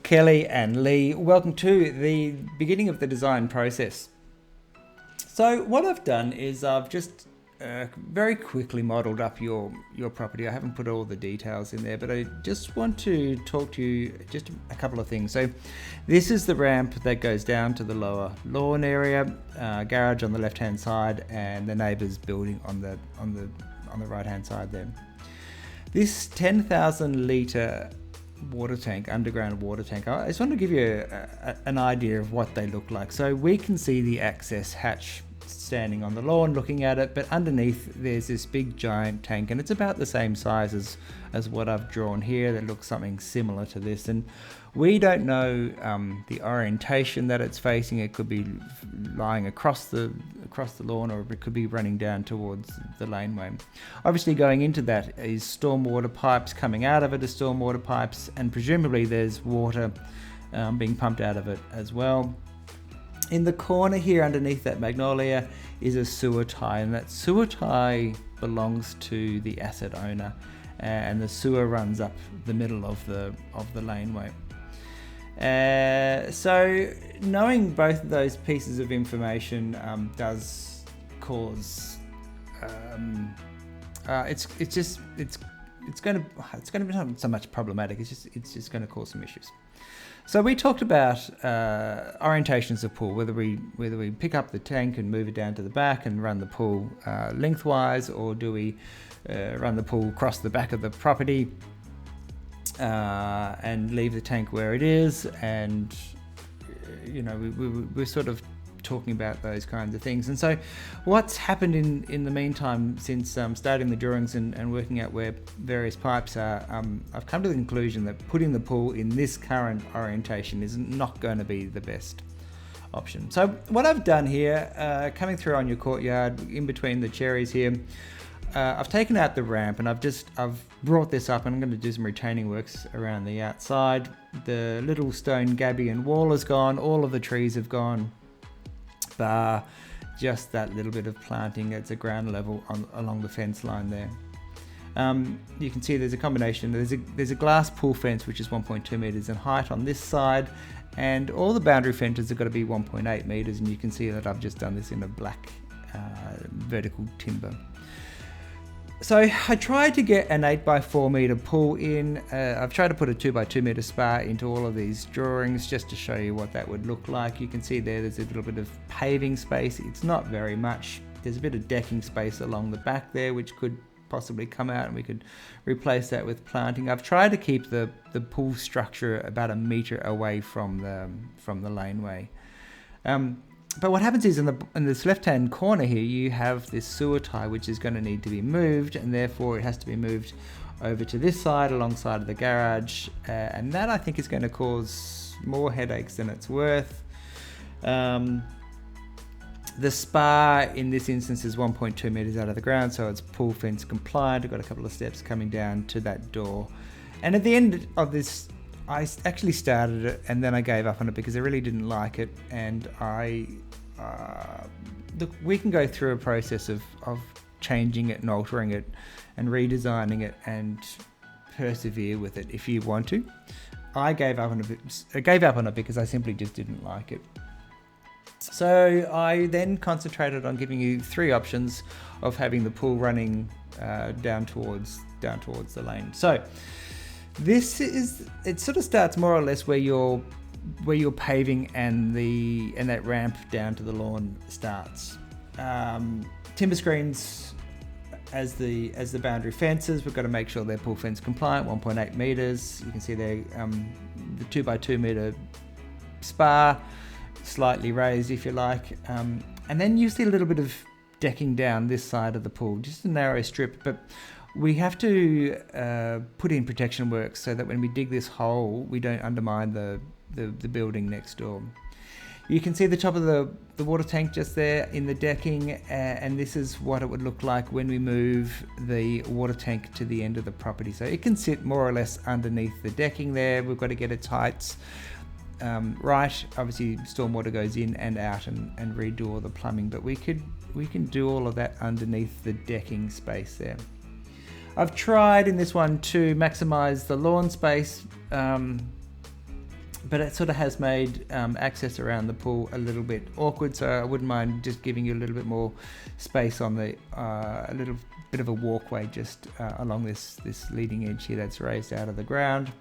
Kelley and Leigh. Welcome to the beginning of the design process. So what I've done is I've just very quickly modelled up your property. I haven't put all the details in there, but I just want to talk to you just a couple of things. So this is the ramp that goes down to the lower lawn area, garage on the left hand side, and the neighbour's building on the right hand side there. This 10,000 litre water tank, underground water tank, I just want to give you an idea of what they look like. So we can see the access hatch standing on the lawn looking at it, but underneath there's this big giant tank, and it's about the same size as what I've drawn here that looks something similar to this. And we don't know the orientation that it's facing. It could be lying across the lawn, or it could be running down towards the laneway. Obviously going into that is stormwater pipes, coming out of it are stormwater pipes, and presumably there's water being pumped out of it as well. In the corner here underneath that magnolia is a sewer tie, and that sewer tie belongs to the asset owner, and the sewer runs up the middle of the laneway. So knowing both of those pieces of information does cause it's going to be not so much problematic. It's just going to cause some issues. So we talked about orientations of pool, whether we pick up the tank and move it down to the back and run the pool lengthwise, or do we run the pool across the back of the property and leave the tank where it is. And we're sort of talking about those kinds of things. And so what's happened in the meantime since starting the drawings and working out where various pipes are, I've come to the conclusion that putting the pool in this current orientation is not going to be the best option. So what I've done here, coming through on your courtyard in between the cherries here, I've taken out the ramp, and I've brought this up, and I'm going to do some retaining works around the outside. The little stone gabion wall is gone, all of the trees have gone, bar just that little bit of planting at the ground level along the fence line there. You can see there's a combination. There's a glass pool fence which is 1.2 meters in height on this side, and all the boundary fences have got to be 1.8 meters, and you can see that I've just done this in a black vertical timber. So I tried to get an 8x4 meter pool in. I've tried to put a 2x2 meter spa into all of these drawings just to show you what that would look like. You can see there's a little bit of paving space. It's not very much. There's a bit of decking space along the back there which could possibly come out, and we could replace that with planting. I've tried to keep the pool structure about 1 meter away from the laneway. But what happens is in this left-hand corner here, you have this sewer tie which is going to need to be moved, and therefore it has to be moved over to this side alongside of the garage, and that I think is going to cause more headaches than it's worth. The spa in this instance is 1.2 meters out of the ground, so it's pool fence compliant. I've got a couple of steps coming down to that door, and at the end of this I actually started it, and then I gave up on it because I really didn't like it, and look, we can go through a process of changing it and altering it and redesigning it and persevere with it if you want to. I gave up on it because I simply just didn't like it. So I then concentrated on giving you 3 options of having the pool running down towards the lane. So it sort of starts more or less where your paving and that ramp down to the lawn starts. Timber screens as the boundary fences. We've got to make sure they're pool fence compliant, 1.8 meters. You can see there the 2x2 meter spar, slightly raised if you like, and then you see a little bit of decking down this side of the pool, just a narrow strip, but we have to put in protection works so that when we dig this hole, we don't undermine the building next door. You can see the top of the water tank just there in the decking, and this is what it would look like when we move the water tank to the end of the property. So it can sit more or less underneath the decking there. We've got to get its heights right. Obviously stormwater goes in and out and redo all the plumbing, but we can do all of that underneath the decking space there. I've tried in this one to maximize the lawn space but it sort of has made access around the pool a little bit awkward, so I wouldn't mind just giving you a little bit more space on the a little bit of a walkway just along this leading edge here that's raised out of the ground.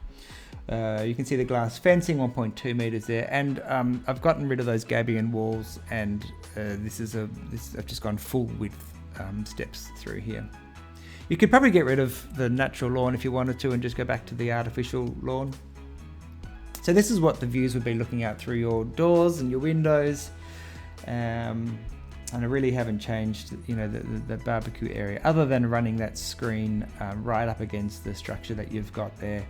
You can see the glass fencing, 1.2 meters there, and I've gotten rid of those gabion walls, and I've just gone full width steps through here. You could probably get rid of the natural lawn if you wanted to and just go back to the artificial lawn. So this is what the views would be looking out through your doors and your windows, and I really haven't changed, the barbecue area, other than running that screen right up against the structure that you've got there,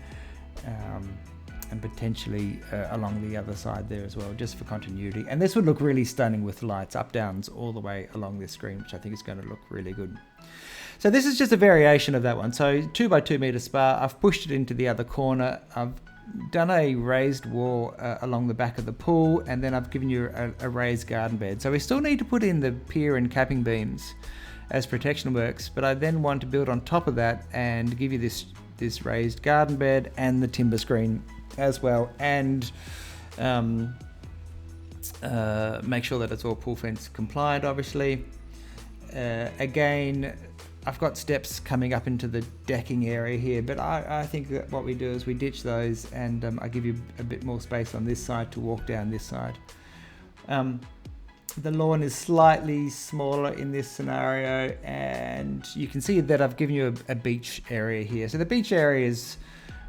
and potentially along the other side there as well, just for continuity. And this would look really stunning with lights up downs all the way along this screen, which I think is going to look really good. So this is just a variation of that one. So 2 by 2 meter spa. I've pushed it into the other corner. I've done a raised wall along the back of the pool, and then I've given you a raised garden bed. So we still need to put in the pier and capping beams as protection works, but I then want to build on top of that and give you this raised garden bed and the timber screen as well, and make sure that it's all pool fence compliant, obviously. Again, I've got steps coming up into the decking area here, but I think that what we do is we ditch those, and I give you a bit more space on this side to walk down this side. The lawn is slightly smaller in this scenario, and you can see that I've given you a beach area here. So the beach area is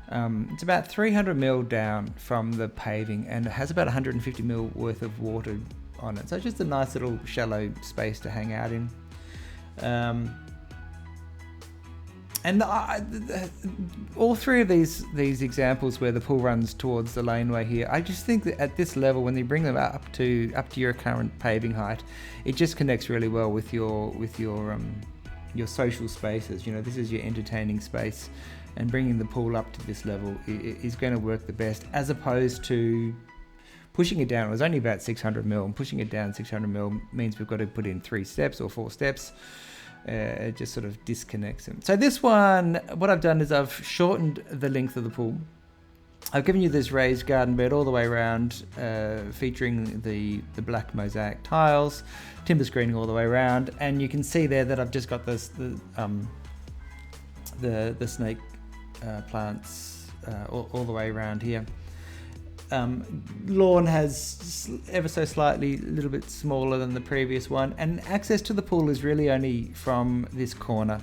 it's about 300 mil down from the paving, and it has about 150 mil worth of water on it. So it's just a nice little shallow space to hang out in. And all three of these examples where the pool runs towards the laneway here, I just think that at this level, when you bring them up to your current paving height, it just connects really well with your social spaces. This is your entertaining space, and bringing the pool up to this level is going to work the best, as opposed to pushing it down. It was only about 600 mil, and pushing it down 600 mil means we've got to put in 3 steps or 4 steps. It just sort of disconnects them. So this one, what I've done is I've shortened the length of the pool. I've given you this raised garden bed all the way around, featuring the black mosaic tiles, timber screening all the way around, and you can see there that I've just got the snake plants all the way around here. Lawn has ever so slightly a little bit smaller than the previous one, and access to the pool is really only from this corner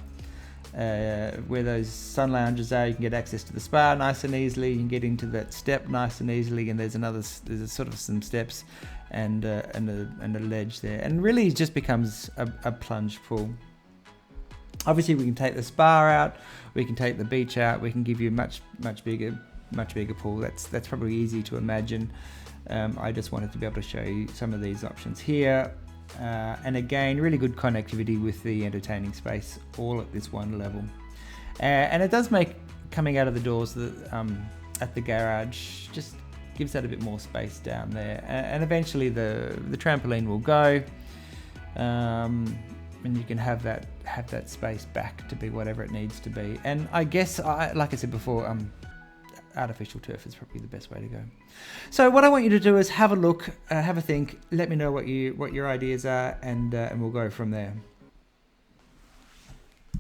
where those sun lounges are. You can get access to the spa nice and easily, you can get into that step nice and easily, and there's sort of some steps and a ledge there, and really it just becomes a plunge pool. Obviously we can take the spa out, we can take the beach out, we can give you much bigger pool. That's probably easy to imagine. I just wanted to be able to show you some of these options here, and again, really good connectivity with the entertaining space, all at this one level. And it does make coming out of the doors at the garage just gives that a bit more space down there, and eventually the trampoline will go, and you can have that space back to be whatever it needs to be. And I guess, like I said before, artificial turf is probably the best way to go. So what I want you to do is have a look, have a think, let me know what your ideas are, and we'll go from there.